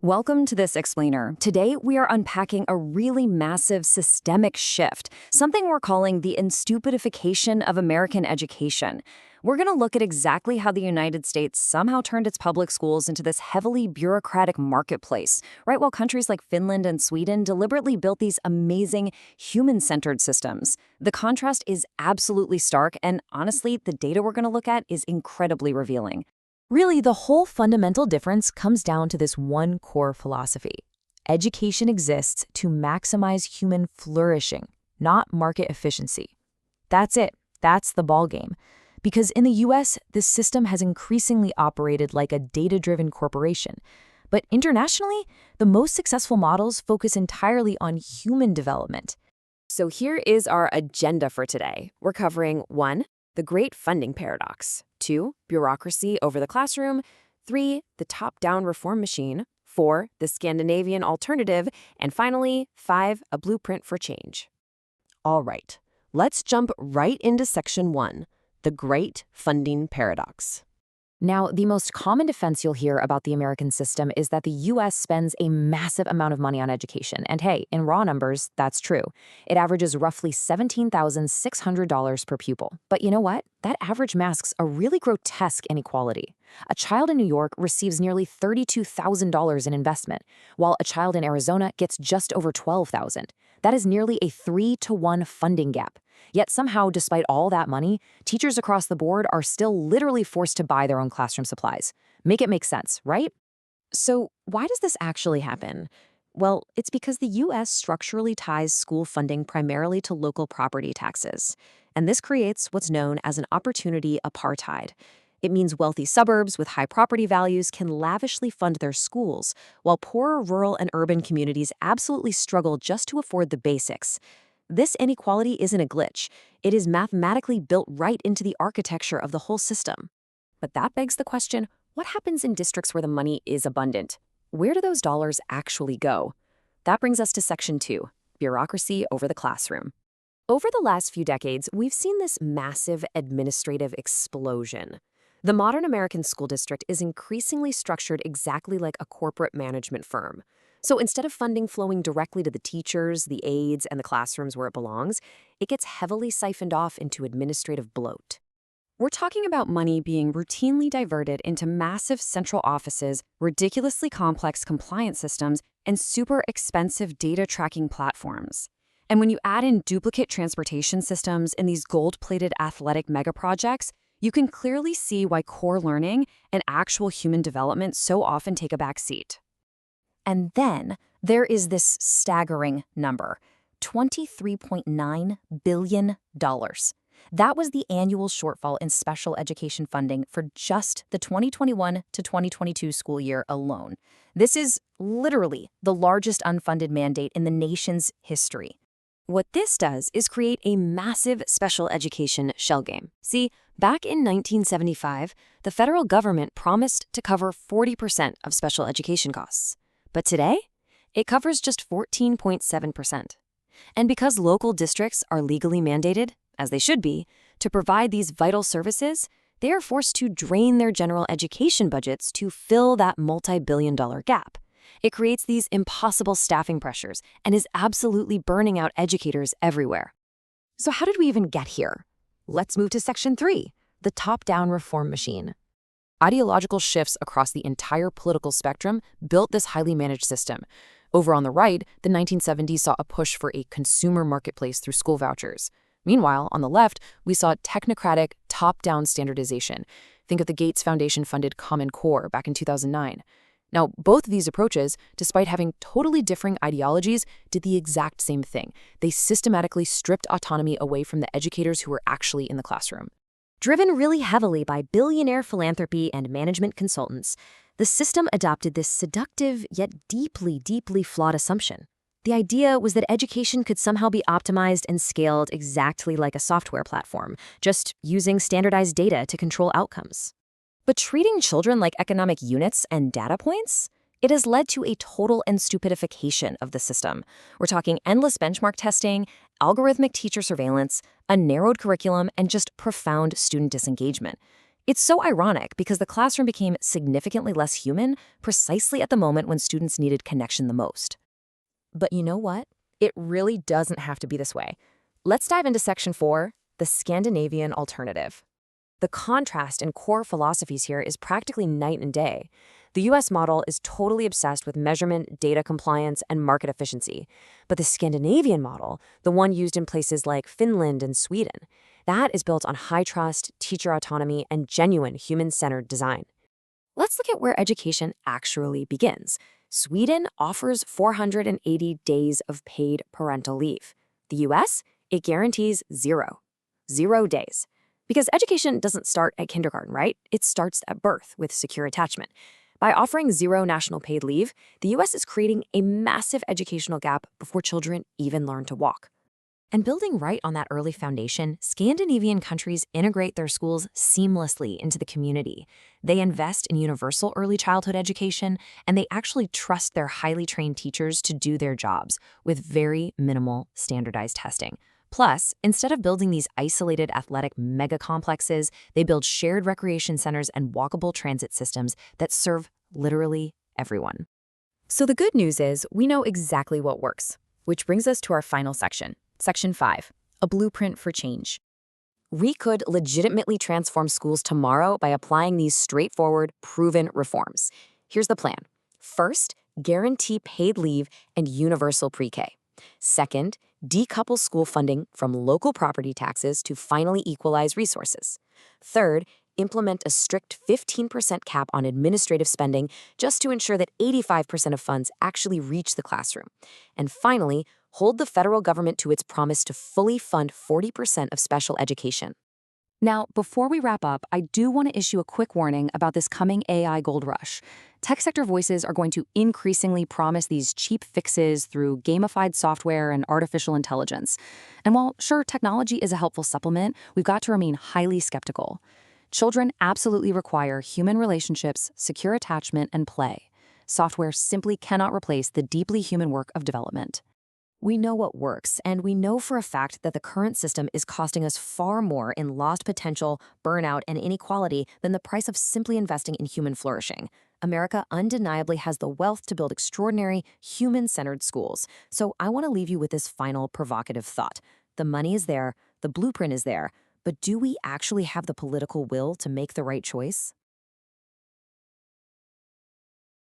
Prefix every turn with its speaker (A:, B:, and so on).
A: Welcome to this explainer. Today, we are unpacking a really massive systemic shift, something we're calling the instupidfication of American education. We're going to look at exactly how the United States somehow turned its public schools into this heavily bureaucratic marketplace, right while countries like Finland and Sweden deliberately built these amazing human-centered systems. The contrast is absolutely stark, and honestly, the data we're going to look at is incredibly revealing. Really, the whole fundamental difference comes down to this one core philosophy. Education exists to maximize human flourishing, not market efficiency. That's it. That's the ballgame. Because in the US, this system has increasingly operated like a data-driven corporation. But internationally, the most successful models focus entirely on human development. So here is our agenda for today. We're covering 1. The great funding paradox. 2. Bureaucracy over the classroom. 3. The top-down reform machine. 4. The Scandinavian alternative. And finally, 5. A blueprint for change. All right, let's jump right into section 1, the great funding paradox. Now, the most common defense you'll hear about the American system is that the U.S. spends a massive amount of money on education. And hey, in raw numbers, that's true. It averages roughly $17,600 per pupil. But you know what? That average masks a really grotesque inequality. A child in New York receives nearly $32,000 in investment, while a child in Arizona gets just over $12,000. That is nearly a 3-to-1 funding gap. Yet somehow, despite all that money, teachers across the board are still literally forced to buy their own classroom supplies. Make it make sense, right? So why does this actually happen? Well, it's because the U.S. structurally ties school funding primarily to local property taxes. And this creates what's known as an opportunity apartheid. It means wealthy suburbs with high property values can lavishly fund their schools, while poorer rural and urban communities absolutely struggle just to afford the basics. This inequality isn't a glitch. It is mathematically built right into the architecture of the whole system. But that begs the question, what happens in districts where the money is abundant? Where do those dollars actually go? That brings us to section 2, bureaucracy over the classroom. Over the last few decades, we've seen this massive administrative explosion. The modern American school district is increasingly structured exactly like a corporate management firm. So instead of funding flowing directly to the teachers, the aides, and the classrooms where it belongs, it gets heavily siphoned off into administrative bloat. We're talking about money being routinely diverted into massive central offices, ridiculously complex compliance systems, and super expensive data tracking platforms. And when you add in duplicate transportation systems and these gold-plated athletic megaprojects, you can clearly see why core learning and actual human development so often take a back seat. And then there is this staggering number, $23.9 billion. That was the annual shortfall in special education funding for just the 2021 to 2022 school year alone. This is literally the largest unfunded mandate in the nation's history. What this does is create a massive special education shell game. See, back in 1975, the federal government promised to cover 40% of special education costs. But today, it covers just 14.7%. And because local districts are legally mandated, as they should be, to provide these vital services, they are forced to drain their general education budgets to fill that multi-billion-dollar gap. It creates these impossible staffing pressures and is absolutely burning out educators everywhere. So how did we even get here? Let's move to section 3, the top-down reform machine. Ideological shifts across the entire political spectrum built this highly managed system. Over on the right, the 1970s saw a push for a consumer marketplace through school vouchers. Meanwhile, on the left, we saw technocratic, top-down standardization. Think of the Gates Foundation-funded Common Core back in 2009. Now, both of these approaches, despite having totally differing ideologies, did the exact same thing. They systematically stripped autonomy away from the educators who were actually in the classroom. Driven really heavily by billionaire philanthropy and management consultants, the system adopted this seductive yet deeply, deeply flawed assumption. The idea was that education could somehow be optimized and scaled exactly like a software platform, just using standardized data to control outcomes. But treating children like economic units and data points? It has led to a total instupidfication of the system. We're talking endless benchmark testing, algorithmic teacher surveillance, a narrowed curriculum, and just profound student disengagement. It's so ironic because the classroom became significantly less human precisely at the moment when students needed connection the most.
B: But you know what? It really doesn't have to be this way. Let's dive into Section 4, the Scandinavian alternative. The contrast in core philosophies here is practically night and day. The US model is totally obsessed with measurement, data compliance, and market efficiency. But the Scandinavian model, the one used in places like Finland and Sweden, that is built on high trust, teacher autonomy, and genuine human-centered design. Let's look at where education actually begins. Sweden offers 480 days of paid parental leave. The US, it guarantees zero. 0 days. Because education doesn't start at kindergarten, right? It starts at birth with secure attachment. By offering 0 national paid leave, the US is creating a massive educational gap before children even learn to walk. And building right on that early foundation, Scandinavian countries integrate their schools seamlessly into the community. They invest in universal early childhood education, and they actually trust their highly trained teachers to do their jobs with very minimal standardized testing. Plus, instead of building these isolated athletic mega-complexes, they build shared recreation centers and walkable transit systems that serve literally everyone. So the good news is we know exactly what works, which brings us to our final section. Section 5, a blueprint for change. We could legitimately transform schools tomorrow by applying these straightforward, proven reforms. Here's the plan. First, guarantee paid leave and universal pre-K. Second, decouple school funding from local property taxes to finally equalize resources. Third, implement a strict 15% cap on administrative spending just to ensure that 85% of funds actually reach the classroom. And finally, hold the federal government to its promise to fully fund 40% of special education.
A: Now, before we wrap up, I do want to issue a quick warning about this coming AI gold rush. Tech sector voices are going to increasingly promise these cheap fixes through gamified software and artificial intelligence. And while, sure, technology is a helpful supplement, we've got to remain highly skeptical. Children absolutely require human relationships, secure attachment, and play. Software simply cannot replace the deeply human work of development. We know what works, and we know for a fact that the current system is costing us far more in lost potential, burnout, and inequality than the price of simply investing in human flourishing. America undeniably has the wealth to build extraordinary, human-centered schools. So I want to leave you with this final provocative thought. The money is there, the blueprint is there, but do we actually have the political will to make the right choice?